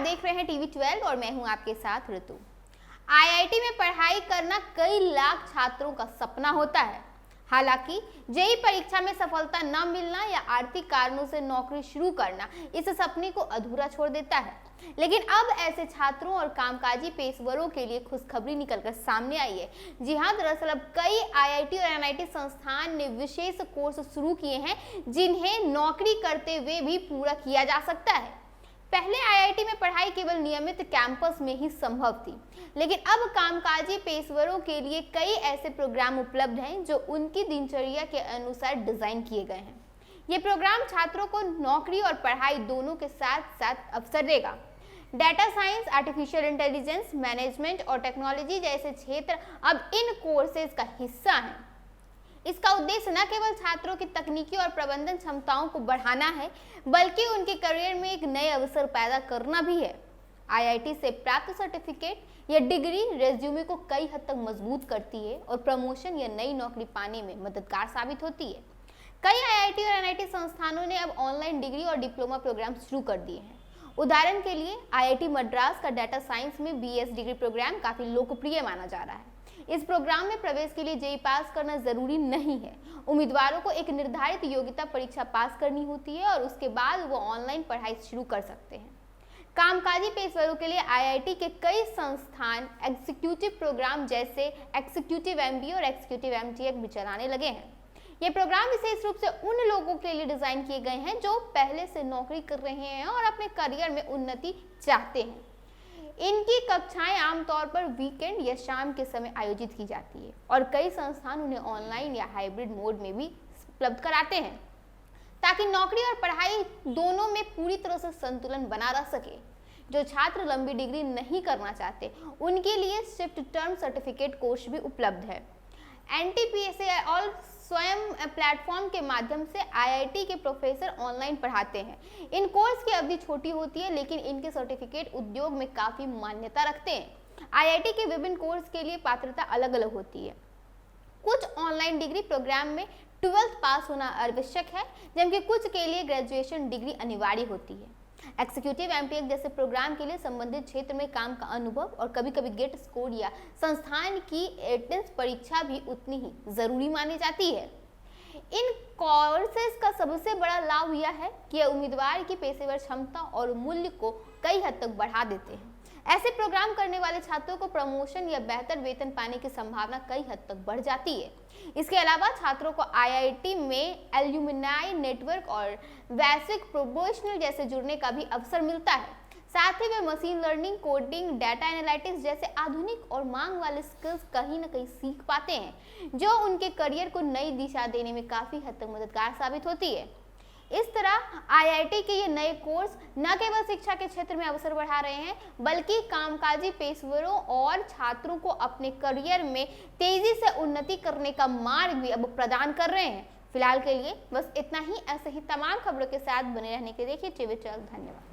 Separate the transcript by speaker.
Speaker 1: देख रहे हैं टीवी 12 और मैं हूं आपके साथ ऋतु। आईआईटी में पढ़ाई करना कई लाख छात्रों का सपना होता है। हालांकि जेईई परीक्षा में सफलता न मिलना या आर्थिक कारणों से नौकरी शुरू करना इस सपने को अधूरा छोड़ देता है। लेकिन अब ऐसे छात्रों और कामकाजी पेशेवरों के लिए खुशखबरी निकलकर सामने आई है। जी हां, दरअसल अब कई आईआईटी और एनआईटी संस्थान ने विशेष कोर्स शुरू किए हैं जिन्हें नौकरी करते हुए भी पूरा किया जा सकता है। पहले आईआईटी में पढ़ाई केवल नियमित कैंपस में ही संभव थी, लेकिन अब कामकाजी पेशेवरों के लिए कई ऐसे प्रोग्राम उपलब्ध हैं जो उनकी दिनचर्या के अनुसार डिजाइन किए गए हैं। ये प्रोग्राम छात्रों को नौकरी और पढ़ाई दोनों के साथ साथ अवसर देगा। Data science, artificial intelligence, management और टेक्नोलॉजी जैसे क्षेत्र अब इन कोर्सेज का हिस्सा हैं। इसका उद्देश्य न केवल छात्रों की तकनीकी और प्रबंधन क्षमताओं को बढ़ाना है, बल्कि उनके करियर में एक नए अवसर पैदा करना भी है। आईआईटी से प्राप्त सर्टिफिकेट या डिग्री रेज्यूमे को कई हद तक मजबूत करती है और प्रमोशन या नई नौकरी पाने में मददगार साबित होती है। कई आईआईटी और एनआईटी संस्थानों ने अब ऑनलाइन डिग्री और डिप्लोमा प्रोग्राम शुरू कर दिए हैं। उदाहरण के लिए आईआईटी मद्रास का डाटा साइंस में बीएस डिग्री प्रोग्राम काफी लोकप्रिय माना जा रहा है। इस प्रोग्राम में प्रवेश के लिए जेईई पास करना जरूरी नहीं है। उम्मीदवारों को एक निर्धारित योग्यता परीक्षा पास करनी होती है और उसके बाद वो ऑनलाइन पढ़ाई शुरू कर सकते हैं। कामकाजी पेशेवरों के लिए आईआईटी के कई संस्थान एग्जीक्यूटिव प्रोग्राम जैसे एग्जीक्यूटिव एमबीए और एग्जीक्यूटिव एमटीएक भी चलाने लगे हैं। ये प्रोग्राम विशेष रूप से उन लोगों के लिए डिजाइन किए गए हैं जो पहले से नौकरी कर रहे हैं और अपने करियर में उन्नति चाहते हैं। इनकी कक्षाएं आमतौर पर वीकेंड या शाम के समय आयोजित की जाती है और कई संस्थान उन्हें ऑनलाइन या हाइब्रिड मोड में भी उपलब्ध कराते हैं, ताकि नौकरी और पढ़ाई दोनों में पूरी तरह से संतुलन बना रह सके। जो छात्र लंबी डिग्री नहीं करना चाहते, उनके लिए शिफ्ट टर्म सर्टिफिकेट कोर्स भी उपलब्ध है। एनटीपीएसए और स्वयं प्लेटफॉर्म के माध्यम से आईआईटी के प्रोफेसर ऑनलाइन पढ़ाते हैं। इन कोर्स की अवधि छोटी होती है, लेकिन इनके सर्टिफिकेट उद्योग में काफी मान्यता रखते हैं। आईआईटी के विभिन्न कोर्स के लिए पात्रता अलग अलग होती है। कुछ ऑनलाइन डिग्री प्रोग्राम में 12th पास होना आवश्यक है, जबकि कुछ के लिए ग्रेजुएशन डिग्री अनिवार्य होती है। एग्जीक्यूटिव एमटीएक जैसे प्रोग्राम के लिए संबंधित क्षेत्र में काम का अनुभव और कभी कभी गेट स्कोर या संस्थान की एंट्रेंस परीक्षा भी उतनी ही जरूरी मानी जाती है। इन कोर्सेज का सबसे बड़ा लाभ यह है कि यह उम्मीदवार की पेशेवर क्षमता और मूल्य को कई हद तक बढ़ा देते हैं। ऐसे प्रोग्राम करने वाले छात्रों को प्रमोशन या बेहतर वेतन पाने की संभावना कई हद तक बढ़ जाती है। इसके अलावा छात्रों को आईआईटी में एल्यूमिनाई नेटवर्क और वैश्विक प्रोफेशनल जैसे जुड़ने का भी अवसर मिलता है। साथ ही वे machine learning, coding, data analytics जैसे आधुनिक और मांग वाले स्किल्स कहीं न कहीं सीख पाते हैं, जो उनके करियर को नई दिशा देने में काफी हद तक मददगार साबित होती है। इस तरह आईआईटी के ये नए कोर्स न केवल शिक्षा के क्षेत्र में अवसर बढ़ा रहे हैं, बल्कि कामकाजी पेशेवरों और छात्रों को अपने करियर में तेजी से उन्नति करने का मार्ग भी अब प्रदान कर रहे हैं। फिलहाल के लिए बस इतना ही। ऐसे ही तमाम खबरों के साथ बने रहने के लिए देखिए टीवी 12। धन्यवाद।